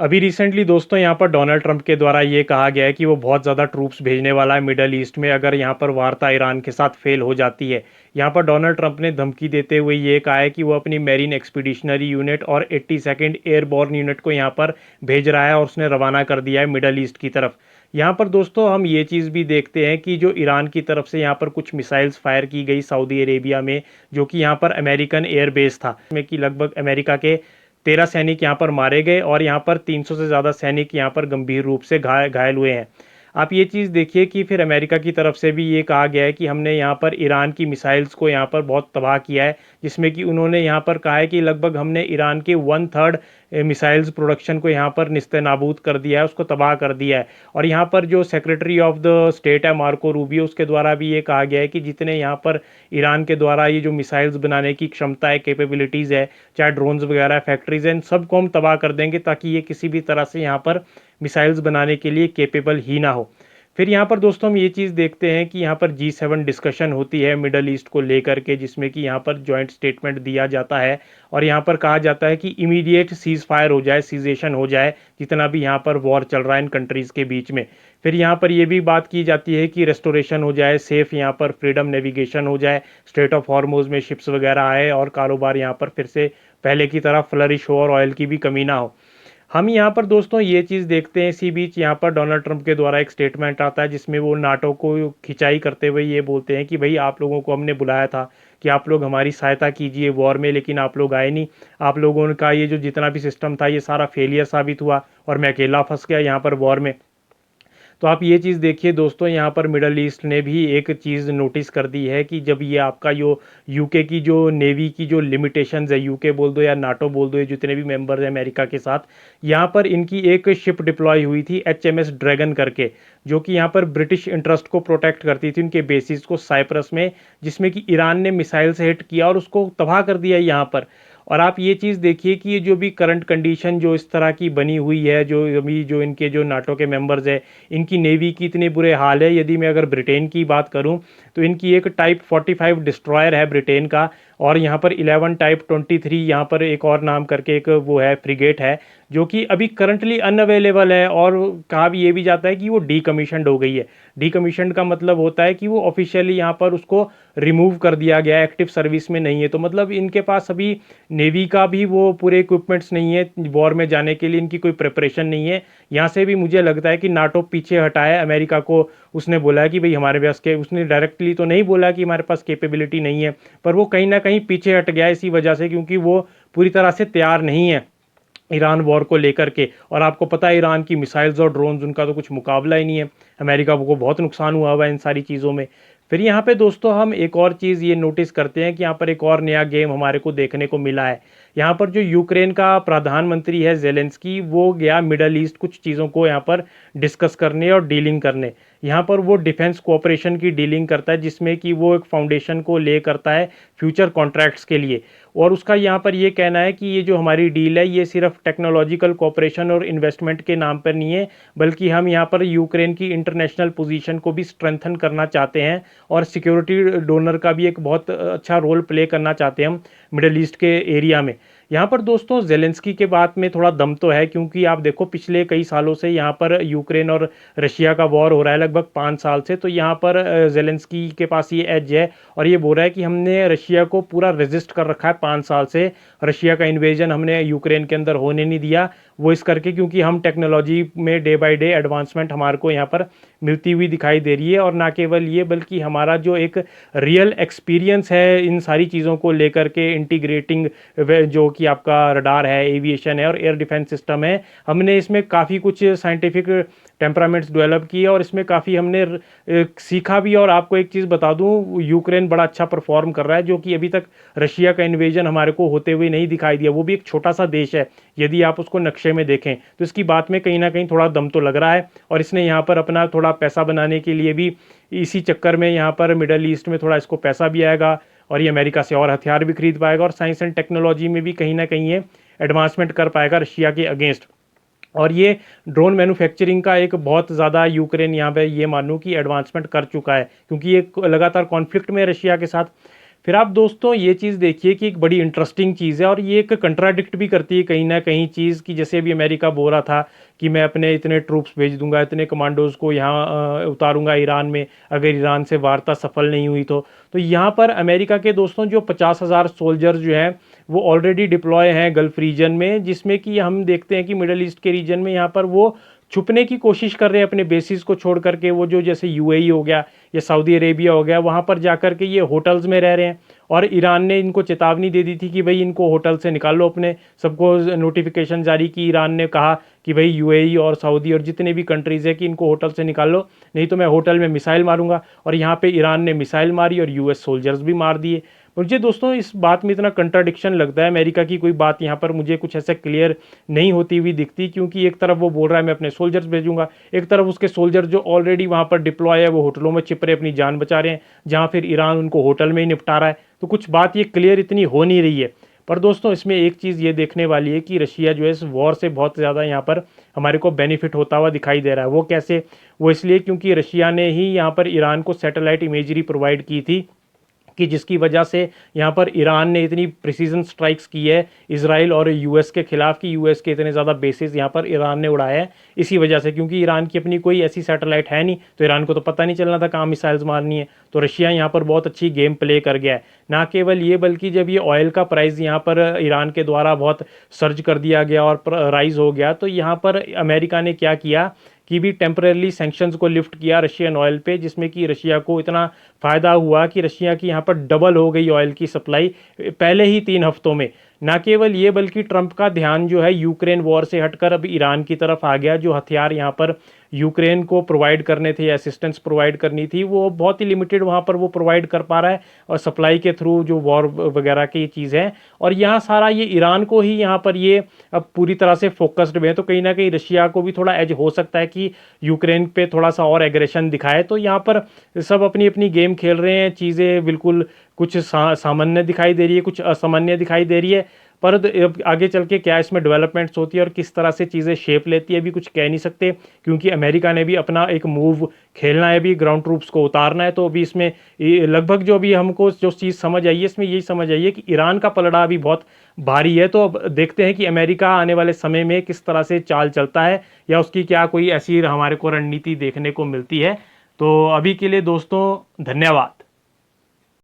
अभी रिसेंटली दोस्तों यहाँ पर डोनाल्ड ट्रंप के द्वारा ये कहा गया है कि वो बहुत ज़्यादा ट्रूप्स भेजने वाला है मिडल ईस्ट में अगर यहाँ पर वार्ता ईरान के साथ फेल हो जाती है। यहाँ पर डोनाल्ड ट्रंप ने धमकी देते हुए ये कहा है कि वो अपनी मैरीन एक्सपीडिशनरी यूनिट और 82nd एयरबोर्न यूनिट को यहाँ पर भेज रहा है और उसने रवाना कर दिया है मिडल ईस्ट की तरफ। यहाँ पर दोस्तों हम ये चीज़ भी देखते हैं कि जो ईरान की तरफ से यहाँ पर कुछ मिसाइल्स फायर की गई सऊदी अरेबिया में, जो कि यहाँ पर अमेरिकन एयरबेस था, जिसमें कि लगभग अमेरिका के 13 सैनिक यहाँ पर मारे गए और यहाँ पर 300 से ज़्यादा सैनिक यहाँ पर गंभीर रूप से घायल हुए हैं। आप ये चीज़ देखिए कि फिर अमेरिका की तरफ से भी ये कहा गया है कि हमने यहाँ पर ईरान की मिसाइल्स को यहाँ पर बहुत तबाह किया है, जिसमें कि उन्होंने यहाँ पर कहा है कि लगभग हमने ईरान के 1/3 मिसाइल्स प्रोडक्शन को यहाँ पर निस्ते-नाबूद कर दिया है, उसको तबाह कर दिया है। और यहाँ पर जो सेक्रेटरी ऑफ द स्टेट है मार्को रूबियो, उसके द्वारा भी ये कहा गया है कि जितने यहाँ पर ईरान के द्वारा ये जो मिसाइल्स बनाने की क्षमता है, कैपेबिलिटीज़ है, चाहे ड्रोन्स वगैरह फैक्ट्रीज हैं, इन सबको हम तबाह कर देंगे ताकि ये किसी भी तरह से यहाँ पर मिसाइल्स बनाने के लिए केपेबल ही ना हो। फिर यहाँ पर दोस्तों हम ये चीज़ देखते हैं कि यहाँ पर G7 डिस्कशन होती है मिडल ईस्ट को लेकर के, जिसमें कि यहाँ पर जॉइंट स्टेटमेंट दिया जाता है और यहाँ पर कहा जाता है कि इमीडिएट सीज़ फायर हो जाए, सीजेशन हो जाए, जितना भी यहाँ पर वॉर चल रहा है इन कंट्रीज़ के बीच में। फिर यहाँ पर ये भी बात की जाती है कि रेस्टोरेशन हो जाए, सेफ़ यहाँ पर फ्रीडम नेविगेशन हो जाए, स्ट्रेट ऑफ हॉर्मुज़ में शिप्स वगैरह आए और कारोबार यहाँ पर फिर से पहले की तरह फ्लरिश हो और ऑयल की भी कमी ना हो। हम यहाँ पर दोस्तों ये चीज़ देखते हैं, इसी बीच यहाँ पर डोनाल्ड ट्रंप के द्वारा एक स्टेटमेंट आता है जिसमें वो नाटो को खिंचाई करते हुए ये बोलते हैं कि भाई आप लोगों को हमने बुलाया था कि आप लोग हमारी सहायता कीजिए वॉर में, लेकिन आप लोग आए नहीं। आप लोगों का ये जो जितना भी सिस्टम था ये सारा फेलियर साबित हुआ और मैं अकेला फंस गया यहाँ पर वॉर में। तो आप ये चीज़ देखिए दोस्तों, यहाँ पर मिडल ईस्ट ने भी एक चीज़ नोटिस कर दी है कि जब ये आपका जो यूके की जो नेवी की जो लिमिटेशंस है, यूके बोल दो या नाटो बोल दो, ये जितने भी मेंबर्स हैं अमेरिका के साथ, यहाँ पर इनकी एक शिप डिप्लॉय हुई थी HMS ड्रैगन करके, जो कि यहाँ पर ब्रिटिश इंटरेस्ट को प्रोटेक्ट करती थी, उनके बेसिस को साइप्रस में, जिसमें कि ईरान ने मिसाइल से हिट किया और उसको तबाह कर दिया यहाँ पर। और आप ये चीज़ देखिए कि ये जो भी करंट कंडीशन जो इस तरह की बनी हुई है, जो अभी जो इनके जो नाटो के मेंबर्स है, इनकी नेवी की इतने बुरे हाल है। यदि मैं अगर ब्रिटेन की बात करूं तो इनकी एक टाइप 45 डिस्ट्रॉयर है ब्रिटेन का, और यहाँ पर 11 टाइप 23 यहाँ पर एक और नाम करके एक वो है फ्रिगेट है, जो कि अभी करंटली अनअवेलेबल है। और कहा भी ये भी जाता है कि वो डीकमीशनड हो गई है। डीकमीशनड का मतलब होता है कि वो ऑफिशियली यहाँ पर उसको रिमूव कर दिया गया है, एक्टिव सर्विस में नहीं है। तो मतलब इनके पास अभी नेवी का भी वो पूरे इक्विपमेंट्स नहीं है, वॉर में जाने के लिए इनकी कोई प्रिपरेशन नहीं है। यहाँ से भी मुझे लगता है कि नाटो पीछे हटा है। अमेरिका को उसने बोला है कि भाई हमारे पास के, उसने डायरेक्टली तो नहीं बोला कि हमारे पास कैपेबिलिटी नहीं है, पर वो कहीं ना कहीं पीछे हट गया है इसी वजह से, क्योंकि वो पूरी तरह से तैयार नहीं है ईरान वॉर को लेकर के। और आपको पता है ईरान की मिसाइल्स और ड्रोन्स, उनका तो कुछ मुकाबला ही नहीं है। अमेरिका को बहुत नुकसान हुआ हुआ है इन सारी चीज़ों में। फिर यहाँ पे दोस्तों हम एक और चीज़ ये नोटिस करते हैं कि यहाँ पर एक और नया गेम हमारे को देखने को मिला है। यहाँ पर जो यूक्रेन का प्रधानमंत्री है ज़ेलेंस्की, वो गया मिडल ईस्ट कुछ चीज़ों को यहाँ पर डिस्कस करने और डीलिंग करने। यहाँ पर वो डिफेंस कोऑपरेशन की डीलिंग करता है, जिसमें कि वो एक फाउंडेशन को ले करता है फ्यूचर कॉन्ट्रैक्ट्स के लिए। और उसका यहाँ पर ये कहना है कि ये जो हमारी डील है ये सिर्फ टेक्नोलॉजिकल कोऑपरेशन और इन्वेस्टमेंट के नाम पर नहीं है, बल्कि हम यहाँ पर यूक्रेन की इंटरनेशनल पोजीशन को भी स्ट्रेंथन करना चाहते हैं और सिक्योरिटी डोनर का भी एक बहुत अच्छा रोल प्ले करना चाहते हैं हम मिडल ईस्ट के एरिया में। यहाँ पर दोस्तों ज़ेलेंस्की के बात में थोड़ा दम तो है, क्योंकि आप देखो पिछले कई सालों से यहाँ पर यूक्रेन और रशिया का वॉर हो रहा है, लगभग 5 साल से। तो यहाँ पर ज़ेलेंस्की के पास ये एज है और ये बोल रहा है कि हमने रशिया को पूरा रेजिस्ट कर रखा है 5 साल से। रशिया का इन्वेजन हमने यूक्रेन के अंदर होने नहीं दिया, वो इस करके क्योंकि हम टेक्नोलॉजी में डे बाय डे एडवांसमेंट हमारे को यहाँ पर मिलती हुई दिखाई दे रही है। और ना केवल ये, बल्कि हमारा जो एक रियल एक्सपीरियंस है इन सारी चीज़ों को लेकर के, इंटीग्रेटिंग जो कि आपका रडार है, एविएशन है और एयर डिफेंस सिस्टम है, हमने इसमें काफ़ी कुछ साइंटिफिक टेम्परामेंट्स डेवलप किए और इसमें काफ़ी हमने सीखा भी। और आपको एक चीज़ बता दूं, यूक्रेन बड़ा अच्छा परफॉर्म कर रहा है, जो कि अभी तक रशिया का इन्वेजन हमारे को होते हुए नहीं दिखाई दिया। वो भी एक छोटा सा देश है, यदि आप उसको नक्शे में देखें तो इसकी बात में कहीं ना कहीं थोड़ा दम तो लग रहा है। और इसने यहाँ पर अपना थोड़ा पैसा बनाने के लिए भी, इसी चक्कर में यहाँ पर मिडल ईस्ट में थोड़ा इसको पैसा भी आएगा और ये अमेरिका से और हथियार भी खरीद पाएगा और साइंस एंड टेक्नोलॉजी में भी कहीं ना कहीं ये एडवांसमेंट कर पाएगा रशिया के अगेंस्ट। और ये ड्रोन मैन्युफैक्चरिंग का एक बहुत ज़्यादा यूक्रेन यहाँ पे ये मानूँ कि एडवांसमेंट कर चुका है, क्योंकि ये लगातार कॉन्फ्लिक्ट में रशिया के साथ। फिर आप दोस्तों ये चीज़ देखिए कि एक बड़ी इंटरेस्टिंग चीज़ है और ये एक कंट्राडिक्ट भी करती है कहीं ना कहीं चीज़ की, जैसे अभी अमेरिका बोल रहा था कि मैं अपने इतने ट्रूप्स भेज दूंगा, इतने कमांडोज को यहाँ उतारूंगा ईरान में अगर ईरान से वार्ता सफल नहीं हुई तो यहाँ पर अमेरिका के दोस्तों जो 50,000 सोल्जर्स जो हैं वो ऑलरेडी डिप्लॉय हैं गल्फ रीजन में, जिसमें कि हम देखते हैं कि मिडल ईस्ट के रीजन में यहाँ पर वो छुपने की कोशिश कर रहे हैं अपने बेसिस को छोड़ करके। वो जो जैसे यूएई हो गया या सऊदी अरेबिया हो गया, वहाँ पर जा कर के ये होटल्स में रह रहे हैं और ईरान ने इनको चेतावनी दे दी थी कि भाई इनको होटल से निकालो अपने, सबको नोटिफिकेशन जारी की। ईरान ने कहा कि भाई यूएई और सऊदी और जितने भी कंट्रीज़ है कि इनको होटल से निकालो, नहीं तो मैं होटल में मिसाइल मारूंगा। और यहाँ पे ईरान ने मिसाइल मारी और यूएस सोल्जर्स भी मार दिए। मुझे दोस्तों इस बात में इतना कंट्राडिक्शन लगता है, अमेरिका की कोई बात यहाँ पर मुझे कुछ ऐसे क्लियर नहीं होती हुई दिखती, क्योंकि एक तरफ वो बोल रहा है मैं अपने सोल्जर्स भेजूंगा, एक तरफ उसके सोल्जर जो ऑलरेडी वहाँ पर डिप्लॉय है वो होटलों में छिप रहे अपनी जान बचा रहे हैं, जहाँ फिर ईरान उनको होटल में ही निपटा रहा है। तो कुछ बात ये क्लियर इतनी हो नहीं रही है। पर दोस्तों इसमें एक चीज़ ये देखने वाली है कि रशिया जो है इस वॉर से बहुत ज़्यादा यहाँ पर हमारे को बेनिफिट होता हुआ दिखाई दे रहा है। वो कैसे? वो इसलिए क्योंकि रशिया ने ही यहाँ पर ईरान को सैटेलाइट इमेजरी प्रोवाइड की थी कि जिसकी वजह से यहाँ पर ईरान ने इतनी प्रिसीजन स्ट्राइक्स की है इजराइल और यूएस के खिलाफ कि यूएस के इतने ज़्यादा बेसिस यहाँ पर ईरान ने उड़ाए हैं इसी वजह से, क्योंकि ईरान की अपनी कोई ऐसी सैटेलाइट है नहीं, तो ईरान को तो पता नहीं चलना था कहाँ मिसाइल्स मारनी है। तो रशिया यहाँ पर बहुत अच्छी गेम प्ले कर गया है। ना केवल ये बल्कि जब ये ऑयल का प्राइस यहाँ पर ईरान के द्वारा बहुत सर्ज कर दिया गया और राइज हो गया, तो यहाँ पर अमेरिका ने क्या किया कि भी टेम्परेली सैंक्शंस को लिफ्ट किया रशियन ऑयल पे, जिसमें कि रशिया को इतना फ़ायदा हुआ कि रशिया की यहाँ पर डबल हो गई ऑयल की सप्लाई पहले ही 3 हफ्तों में। ना केवल ये बल्कि ट्रंप का ध्यान जो है यूक्रेन वॉर से हटकर अब ईरान की तरफ आ गया। जो हथियार यहाँ पर यूक्रेन को प्रोवाइड करने थे, असिस्टेंस प्रोवाइड करनी थी, वो बहुत ही लिमिटेड वहाँ पर वो प्रोवाइड कर पा रहा है और सप्लाई के थ्रू जो वॉर वगैरह की चीज़ है। और यहाँ सारा ये ईरान को ही यहाँ पर ये अब पूरी तरह से फोकस्ड में है, तो कहीं ना कहीं रशिया को भी थोड़ा एज हो सकता है कि यूक्रेन पे थोड़ा सा और एग्रेशन दिखाए। तो यहाँ पर सब अपनी अपनी गेम खेल रहे हैं, चीज़ें बिल्कुल कुछ सामान्य दिखाई दे रही है, कुछ असामान्य दिखाई दे रही है। पर आगे चल के क्या इसमें डेवलपमेंट्स होती है और किस तरह से चीज़ें शेप लेती है अभी कुछ कह नहीं सकते, क्योंकि अमेरिका ने भी अपना एक मूव खेलना है, भी ग्राउंड ट्रूप्स को उतारना है। तो अभी इसमें लगभग जो अभी हमको जो चीज़ समझ आई है इसमें यही समझ आई है कि ईरान का पलड़ा अभी बहुत भारी है। तो अब देखते हैं कि अमेरिका आने वाले समय में किस तरह से चाल चलता है या उसकी क्या कोई ऐसी हमारे को रणनीति देखने को मिलती है। तो अभी के लिए दोस्तों धन्यवाद।